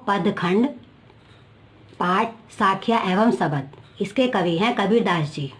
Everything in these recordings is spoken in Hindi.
पदखंड, पाठ, साख्या एवं शबद। इसके कवि हैं कबीरदास जी।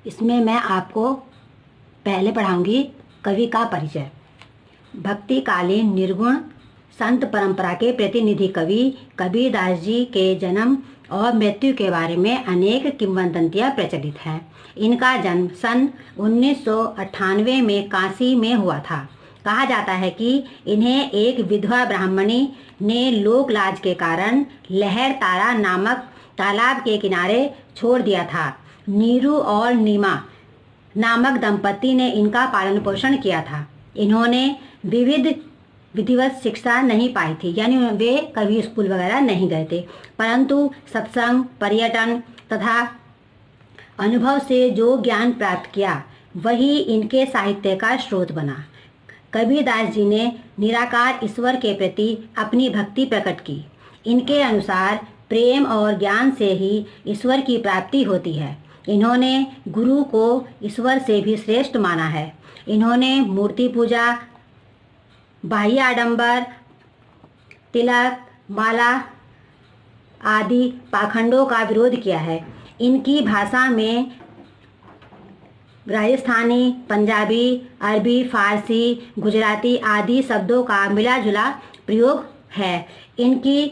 इसमें मैं आपको पहले पढ़ाऊंगी कवि का परिचय। भक्तिकालीन निर्गुण संत परंपरा के प्रतिनिधि कवि कबीरदास जी के जन्म और मृत्यु के बारे में अनेक किंवदंतियाँ प्रचलित हैं। इनका जन्म सन 1998 में काशी में हुआ था। कहा जाता है कि इन्हें एक विधवा ब्राह्मणी ने लोक लाज के कारण लहर तारा नामक तालाब के किनारे छोड़ दिया था। नीरू और नीमा नामक दंपति ने इनका पालन पोषण किया था। इन्होंने विधिवत शिक्षा नहीं पाई थी, यानी वे कभी स्कूल वगैरह नहीं गए थे, परंतु सत्संग, पर्यटन तथा अनुभव से जो ज्ञान प्राप्त किया वही इनके साहित्य का स्रोत बना। कबीरदास जी ने निराकार ईश्वर के प्रति अपनी भक्ति प्रकट की। इनके अनुसार प्रेम और ज्ञान से ही ईश्वर की प्राप्ति होती है। इन्होंने गुरु को ईश्वर से भी श्रेष्ठ माना है। इन्होंने मूर्ति पूजा, बाह्य आडंबर, तिलक, माला आदि पाखंडों का विरोध किया है। इनकी भाषा में राजस्थानी, पंजाबी, अरबी, फारसी, गुजराती आदि शब्दों का मिला जुला प्रयोग है। इनकी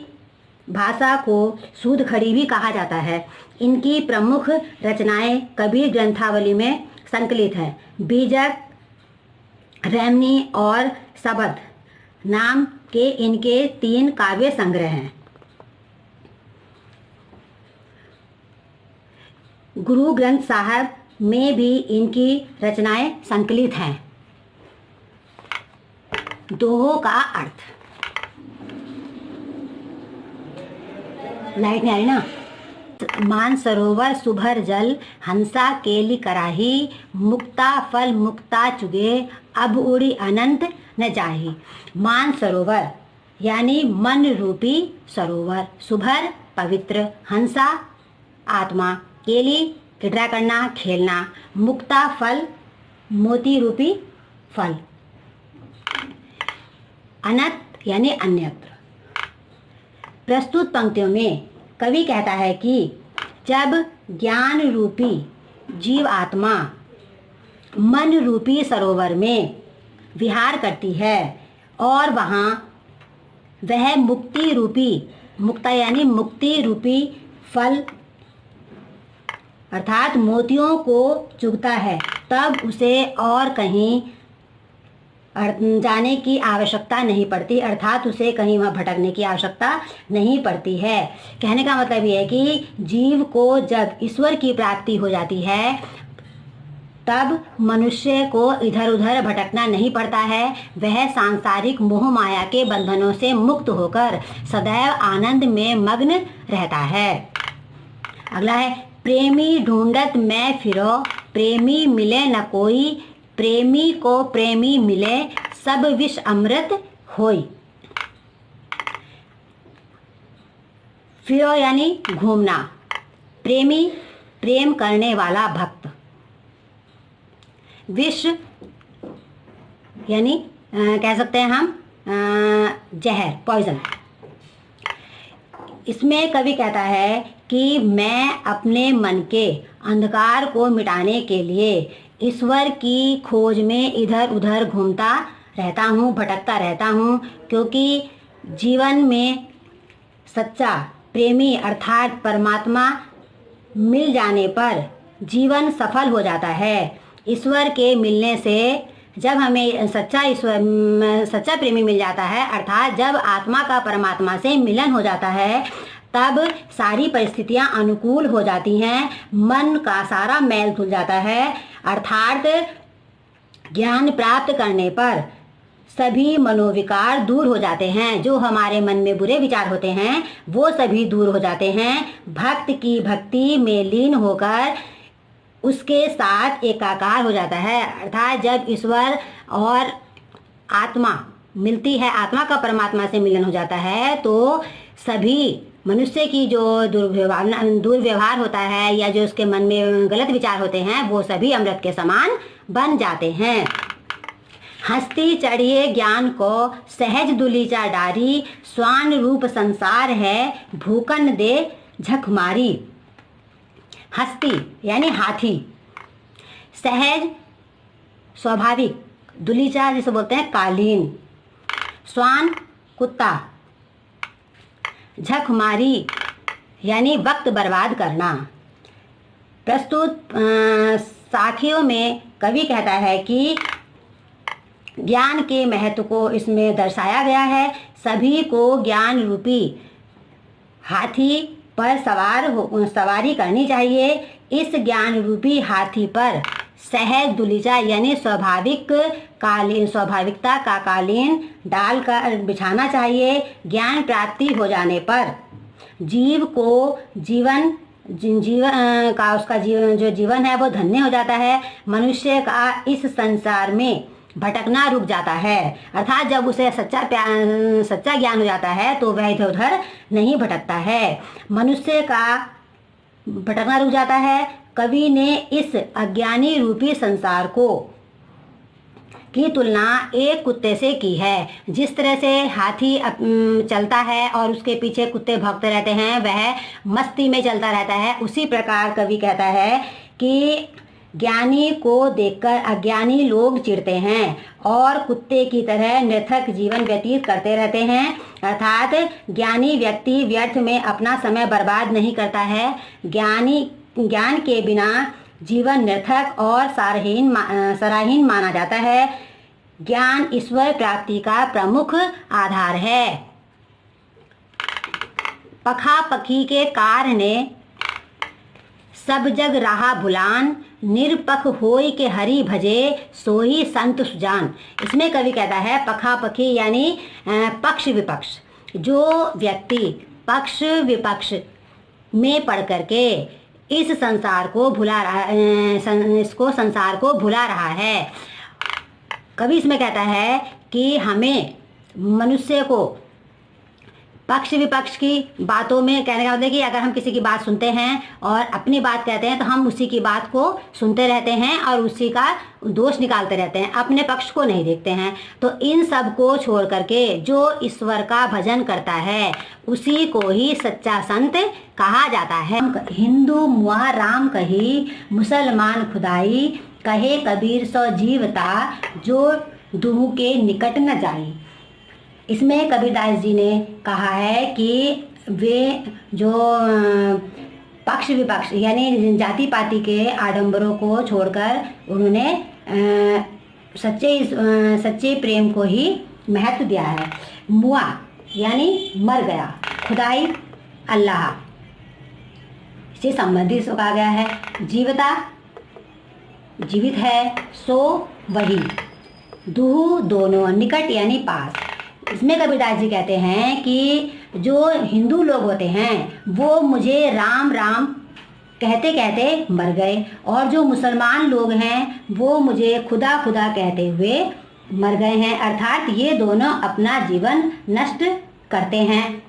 भाषा को शुद्ध खड़ी भी कहा जाता है। इनकी प्रमुख रचनाएं कबीर ग्रंथावली में संकलित हैं। बीजक, रैमनी और शबद नाम के इनके 3 काव्य संग्रह हैं। गुरु ग्रंथ साहब में भी इनकी रचनाएं संकलित हैं। दोहों का अर्थ। लाइट नहीं आ रही ना। मान सरोवर सुभर जल, हंसा केली कराही, मुक्ता फल मुक्ता चुगे, अब उड़ी अनंत न जाही। मान सरोवर यानी मन रूपी सरोवर, सुभर पवित्र, हंसा आत्मा, केली क्रीड़ा करना खेलना, मुक्ता फल मोती रूपी फल, अनंत यानी अन्यत्र। प्रस्तुत पंक्तियों में कवि कहता है कि जब ज्ञान रूपी जीव आत्मा मन रूपी सरोवर में विहार करती है और वहाँ वह मुक्ति रूपी, मुक्ता यानी मुक्ति रूपी फल अर्थात मोतियों को चुगता है, तब उसे और कहीं जाने की आवश्यकता नहीं पड़ती, अर्थात उसे कहीं वहाँ भटकने की आवश्यकता नहीं पड़ती है। कहने का मतलब ये है कि जीव को जब ईश्वर की प्राप्ति हो जाती है तब मनुष्य को इधर उधर भटकना नहीं पड़ता है। वह सांसारिक मोह माया के बंधनों से मुक्त होकर सदैव आनंद में मग्न रहता है। अगला है प्रेमी ढूंढत मैं फिरो, प्रेमी मिले न कोई, प्रेमी को प्रेमी मिले सब विष अमृत होई। फिरो यानी घूमना, प्रेमी प्रेम करने वाला भक्त, विष यानी कह सकते हैं हम जहर, पॉइजन। इसमें कवि कहता है कि मैं अपने मन के अंधकार को मिटाने के लिए ईश्वर की खोज में इधर उधर घूमता रहता हूँ, भटकता रहता हूँ, क्योंकि जीवन में सच्चा प्रेमी अर्थात परमात्मा मिल जाने पर जीवन सफल हो जाता है। ईश्वर के मिलने से जब हमें सच्चा प्रेमी मिल जाता है, अर्थात जब आत्मा का परमात्मा से मिलन हो जाता है, तब सारी परिस्थितियां अनुकूल हो जाती हैं, मन का सारा मैल धुल जाता है, अर्थात ज्ञान प्राप्त करने पर सभी मनोविकार दूर हो जाते हैं। जो हमारे मन में बुरे विचार होते हैं वो सभी दूर हो जाते हैं। भक्त की भक्ति में लीन होकर उसके साथ एकाकार हो जाता है, अर्थात जब ईश्वर और आत्मा मिलती है, आत्मा का परमात्मा से मिलन हो जाता है, तो सभी मनुष्य की जो दुर्व्यवहार होता है या जो उसके मन में गलत विचार होते हैं वो सभी अमृत के समान बन जाते हैं। हस्ती चढ़िए ज्ञान को सहज दुलीचा डारी, स्वान रूप संसार है भूकन दे झकमारी। हस्ती यानी हाथी, सहज स्वाभाविक, दुलीचा जिसे बोलते हैं कालीन, स्वान कुत्ता, झकमारी यानी वक्त बर्बाद करना। प्रस्तुत साखियों में कवि कहता है कि ज्ञान के महत्व को इसमें दर्शाया गया है। सभी को ज्ञान रूपी हाथी पर सवारी करनी चाहिए। इस ज्ञान रूपी हाथी पर सहज दुलीचा यानी स्वाभाविकता का कालीन डालकर बिछाना चाहिए। ज्ञान प्राप्ति हो जाने पर जीव को उसका जीवन है वो धन्य हो जाता है। मनुष्य का इस संसार में भटकना रुक जाता है, अर्थात जब उसे सच्चा ज्ञान हो जाता है तो वह इधर उधर नहीं भटकता है, मनुष्य का भटकना रुक जाता है। कवि ने इस अज्ञानी रूपी संसार की तुलना एक कुत्ते से की है। जिस तरह से हाथी चलता है और उसके पीछे कुत्ते भौंकते रहते हैं, वह मस्ती में चलता रहता है, उसी प्रकार कवि कहता है कि ज्ञानी को देखकर अज्ञानी लोग चिढ़ते हैं और कुत्ते की तरह निरर्थक जीवन व्यतीत करते रहते हैं। अर्थात ज्ञानी व्यक्ति व्यर्थ में अपना समय बर्बाद नहीं करता है। ज्ञान के बिना जीवन निरर्थक और सारहीन माना जाता है। ज्ञान ईश्वर प्राप्ति का प्रमुख आधार है। पखा पखी के कार ने सब जग राहा भुलान, निरपख होय के हरि भजे सोही संत सुजान। इसमें कवि कहता है पखा पखी यानी पक्ष विपक्ष। जो व्यक्ति पक्ष विपक्ष में पढ़ करके इस संसार को भुला रहा है। कवि इसमें कहता है कि हमें मनुष्य को पक्ष विपक्ष की बातों में कहने का मतलब है कि अगर हम किसी की बात सुनते हैं और अपनी बात कहते हैं तो हम उसी की बात को सुनते रहते हैं और उसी का दोष निकालते रहते हैं, अपने पक्ष को नहीं देखते हैं। तो इन सब को छोड़ करके जो ईश्वर का भजन करता है उसी को ही सच्चा संत कहा जाता है। हिंदू मुआ राम कही, मुसलमान खुदाई, कहे कबीर सो जीवता, जो दुहु के निकट न जाई। इसमें कबीरदास जी ने कहा है कि वे जो पक्ष विपक्ष यानी जाति पाति के आडंबरों को छोड़कर उन्होंने सच्चे प्रेम को ही महत्व दिया है। मुआ यानी मर गया, खुदाई अल्लाह से संबंधित कहा गया है, जीवता जीवित है, सो वही, दुहु दोनों, निकट यानी पास। इसमें कबीरदास जी कहते हैं कि जो हिंदू लोग होते हैं वो मुझे राम राम कहते कहते मर गए और जो मुसलमान लोग हैं वो मुझे खुदा खुदा कहते हुए मर गए हैं। अर्थात ये दोनों अपना जीवन नष्ट करते हैं।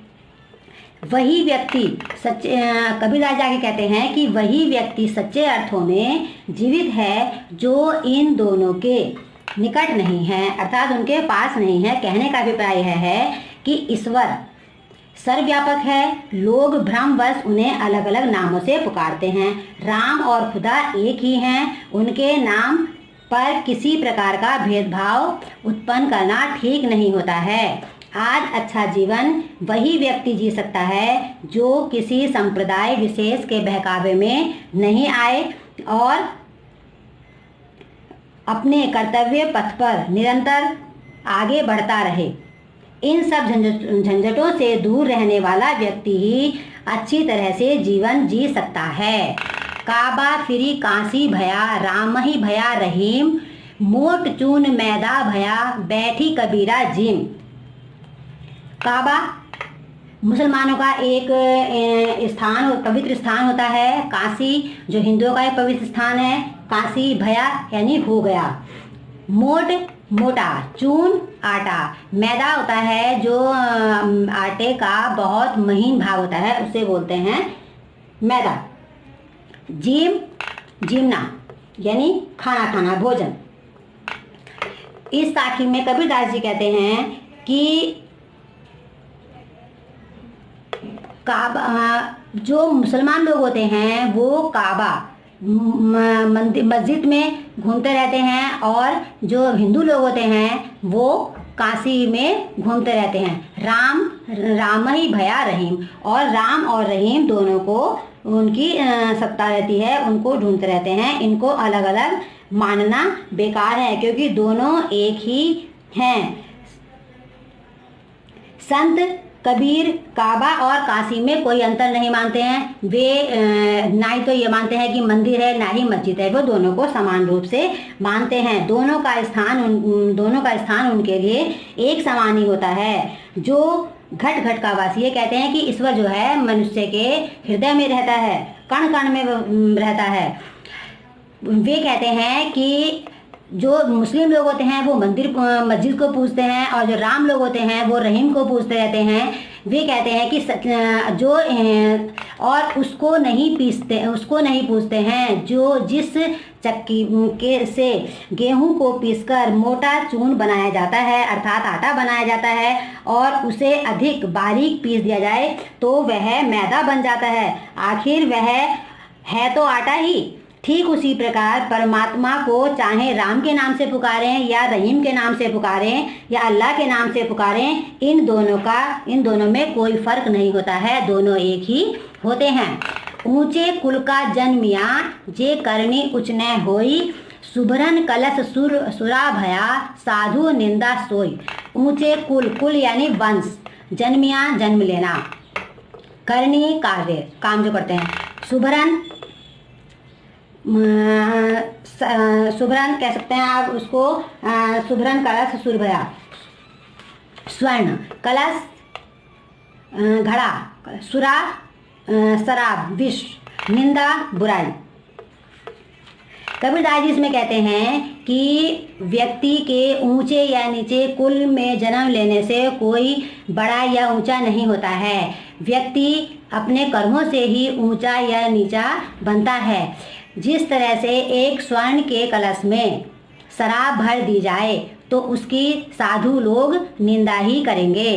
वही व्यक्ति कबीरदास जाके कहते हैं कि वही व्यक्ति सच्चे अर्थों में जीवित है जो इन दोनों के निकट नहीं है, अर्थात उनके पास नहीं है। कहने का अभिप्राय है कि ईश्वर सर्वव्यापक है, लोग भ्रमवश उन्हें अलग अलग नामों से पुकारते हैं। राम और खुदा एक ही हैं, उनके नाम पर किसी प्रकार का भेदभाव उत्पन्न करना ठीक नहीं होता है। आज अच्छा जीवन वही व्यक्ति जी सकता है जो किसी संप्रदाय विशेष के बहकावे में नहीं आए और अपने कर्तव्य पथ पर निरंतर आगे बढ़ता रहे। इन सब झंझटों से दूर रहने वाला व्यक्ति ही अच्छी तरह से जीवन जी सकता है। काबा फिरी काशी भया, राम ही भया रहीम, मोट चून मैदा भया, बैठी कबीरा जिम। काबा मुसलमानों का एक स्थान, पवित्र स्थान होता है। काशी जो हिंदुओं का एक पवित्र स्थान है। काशी भया यानी हो गया। मोट मोटा, चून आटा, मैदा होता है जो आटे का बहुत महीन भाग होता है, उसे बोलते हैं मैदा। जिम जीमना यानी खाना खाना, भोजन। इस साखी में कबीरदास जी कहते हैं कि काबा, जो मुसलमान लोग होते हैं वो काबा मंदिर मस्जिद में घूमते रहते हैं, और जो हिंदू लोग होते हैं वो काशी में घूमते रहते हैं। राम राम ही भया रहीम, और राम और रहीम दोनों को उनकी सत्ता रहती है, उनको ढूंढते रहते हैं। इनको अलग अलग मानना बेकार है, क्योंकि दोनों एक ही हैं। संत कबीर काबा और काशी में कोई अंतर नहीं मानते हैं। वे ना ही तो ये मानते हैं कि मंदिर है, ना ही मस्जिद है। वो दोनों को समान रूप से मानते हैं। दोनों का स्थान उनके लिए एक समान ही होता है। जो घट घट का वासी ये कहते हैं कि ईश्वर जो है मनुष्य के हृदय में रहता है, कण कण में रहता है। वे कहते हैं कि जो मुस्लिम लोग होते हैं वो मस्जिद को पूजते हैं, और जो राम लोग होते हैं वो रहीम को पूजते रहते हैं। वे कहते हैं कि जो और उसको नहीं पूजते हैं जो जिस चक्की के से गेहूं को पीसकर मोटा चून बनाया जाता है, अर्थात आटा बनाया जाता है, और उसे अधिक बारीक पीस दिया जाए तो वह मैदा बन जाता है। आखिर वह है तो आटा ही। ठीक उसी प्रकार परमात्मा को चाहे राम के नाम से पुकारें या रहीम के नाम से पुकारें या अल्लाह के नाम से पुकारें, इन दोनों में कोई फर्क नहीं होता है, दोनों एक ही होते हैं। ऊंचे कुल का जन्मिया जे करनी उच न होई, सुभरन कलश सुरा भया साधु निंदा सोई। ऊंचे कुल यानी वंश, जन्मिया जन्म लेना, करनी कार्य काम जो करते हैं, सुभरन कह सकते हैं आप उसको, सुभरन कलश सुरभया स्वर्ण, कलश घड़ा, सुरा शराब विष, निंदा बुराई। कबीरदास जी इसमें कहते हैं कि व्यक्ति के ऊंचे या नीचे कुल में जन्म लेने से कोई बड़ा या ऊंचा नहीं होता है। व्यक्ति अपने कर्मों से ही ऊंचा या नीचा बनता है। जिस तरह से एक स्वर्ण के कलश में शराब भर दी जाए तो उसकी साधु लोग निंदा ही करेंगे।